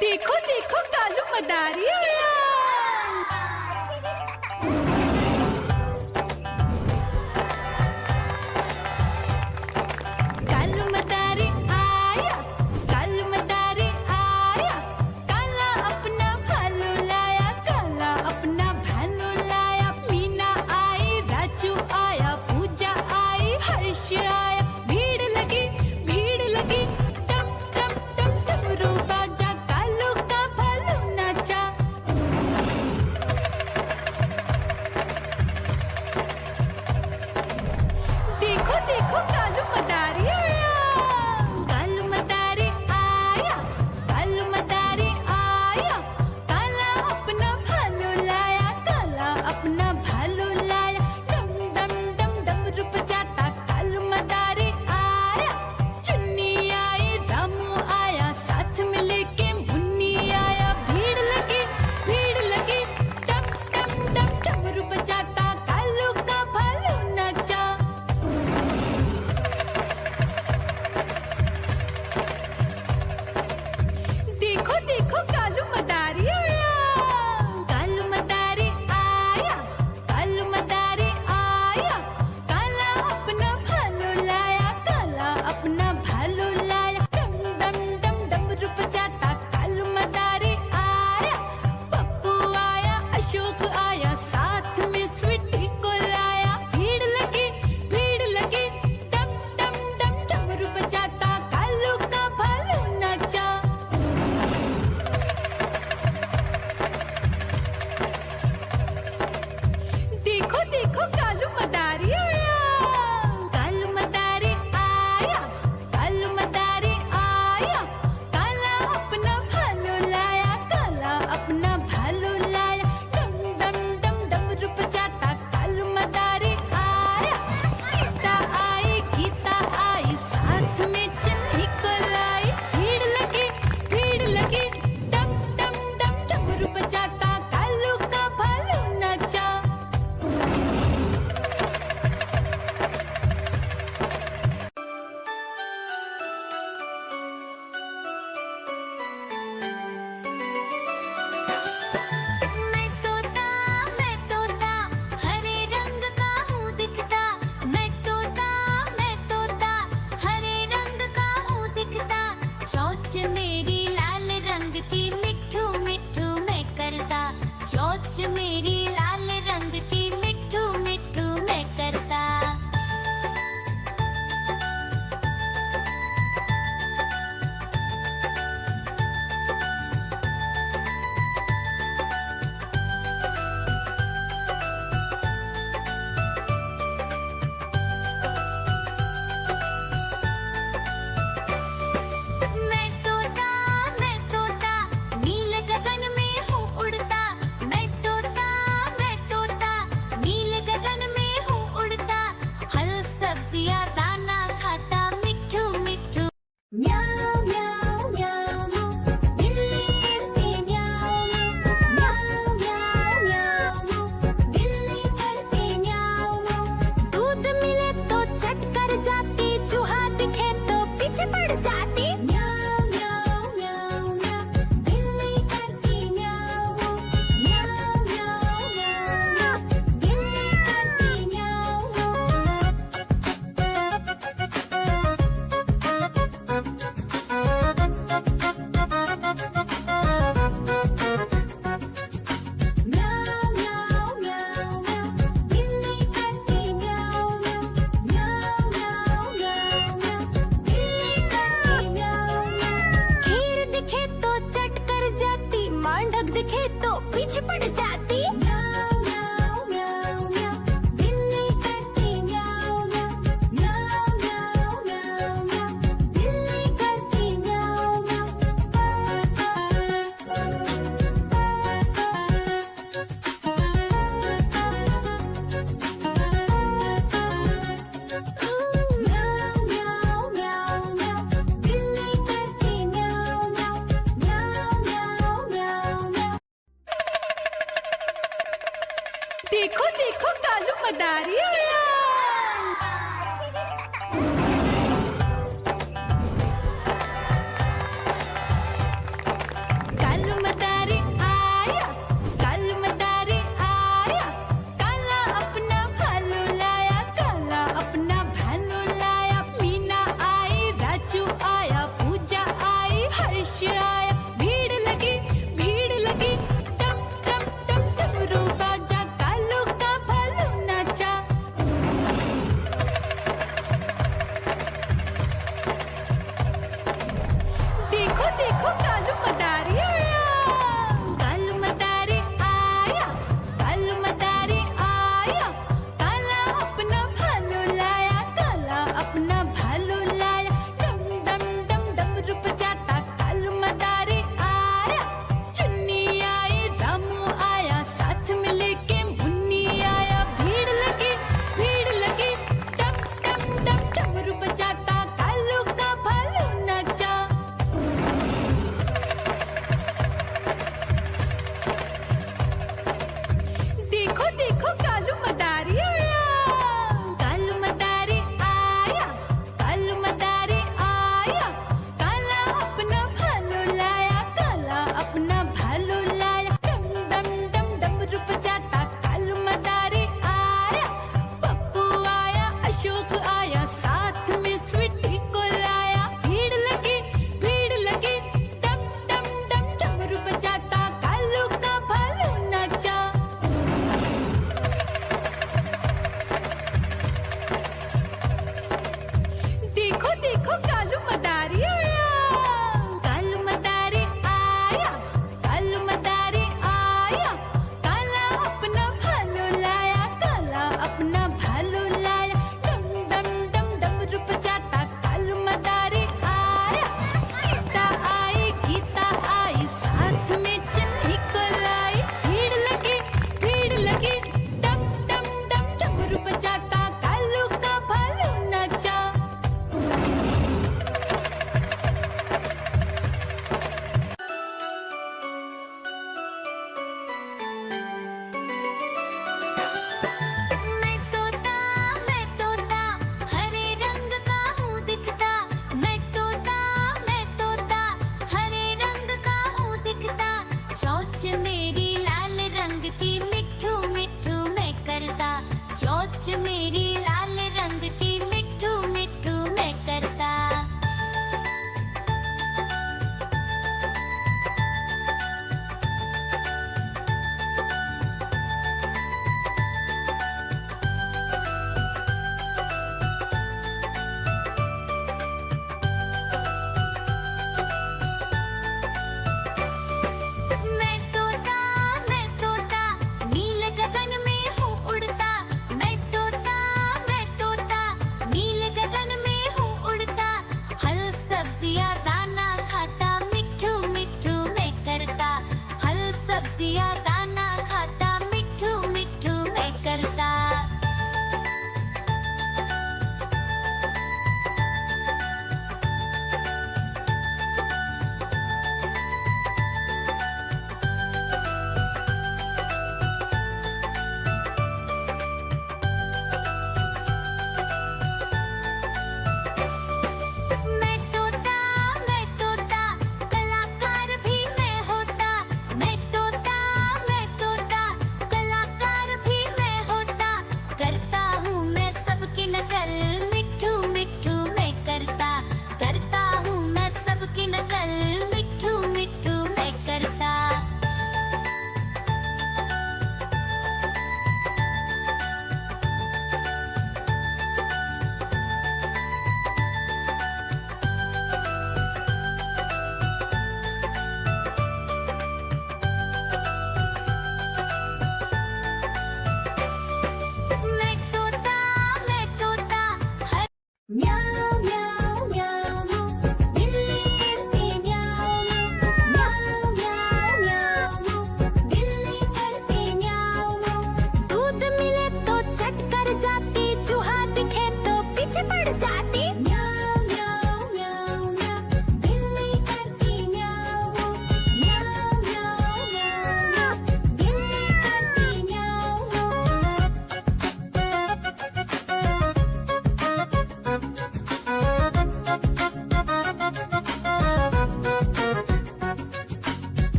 देखो देखो कालू मदारी आया। कालू मदारी आया, कालू मदारी आया। काला अपना भालू लाया, काला अपना भालू लाया। मीना आई, राजू आया, पूजा आई, हर्ष आया। भीड़ लगी टम टम टम डमरू बाजा। कालू का भालू नाचा। देखो देखो कालू मदारी आया, कालू मदारी आया, कालू मदारी आया। काला अपना भालू लाया, काला अपना भालू लाया। डम डम डम डमरू बजाता कालू मदारी आया। चुन्नी आई, रामू आया, साथ में लेके मुन्नी आया। भीड़ लगी टम टम टम डमरू बजाता कालू का भालू नाचा। देखो देखो कालू मदारी आया, कालू मदारी आया, कालू मदारी आया। काला अपना भालू लाया, काला अपना भालू लाया। डम डम डम डमरू बजाता कालू मदारी आया। पप्पू आया, अशोक आया, साथ में स्वीटी को लाया। भीड़ लगी टम टम डम डमरू बजाता कालू का भालू नाचा। देखो देखो कालू मदारी आया, कालू मदारी आया, कालू मदारी आया। काला अपना भालू लाया, काला अपना भालू लाया। डम डम डम डमरू बजाता कालू मदारी आया। सीता आई, गीता आई, साथ में चन्नी को लाई। भीड़ लगी डम डम डम डमरू बजाता कालू का भालू नाचा। मैं तोता हरे रंग का हूँ दिखता। मैं तोता हरे रंग का हूँ दिखता। चोंच मेरी लाल रंग की मिठू मिठू मैं करता। चोंच मेरी लाल रंग की मिठू मिठू मैं करता। मैं तोता नील गगन में हूँ उड़ता। मैं तोता नील गगन में हूँ उड़ता। फल सब्जियाँ दाना खाता मिठू मिठू। म्याऊं म्याऊं म्याऊं बिल्ली करती म्याऊं। म्याऊं म्याऊं म्याऊं बिल्ली करती म्याऊं। दूध मिले तो चट कर जाती, चूहा दिखे तो पीछे पड़ जाती। म्याऊं म्याऊं म्याऊं म्याऊं बिल्ली करती म्याऊं। म्याऊं म्याऊं म्याऊं बिल्ली करती म्याऊं। म्याऊं म्याऊं म्याऊं म्याऊं बिल्ली करती म्याऊं। म्याऊं म्याऊं म्याऊं म्याऊं बिल्ली करती म्याऊं। खीर दिखे तो चट कर जाती, मांडक दिखे तो पीछे पड़ जाती। म्याऊं म्याऊं म्याऊं म्याऊं बिल्ली करती म्याऊं। म्याऊं म्याऊं म्याऊं म्याऊं बिल्ली करती म्याऊं। म्याऊं म्याऊं म्याऊं म्याऊं बिल्ली करती म्याऊं। म्याऊं म्याऊं म्याऊं म्याऊं। देखो देखो कालू मदारी आया।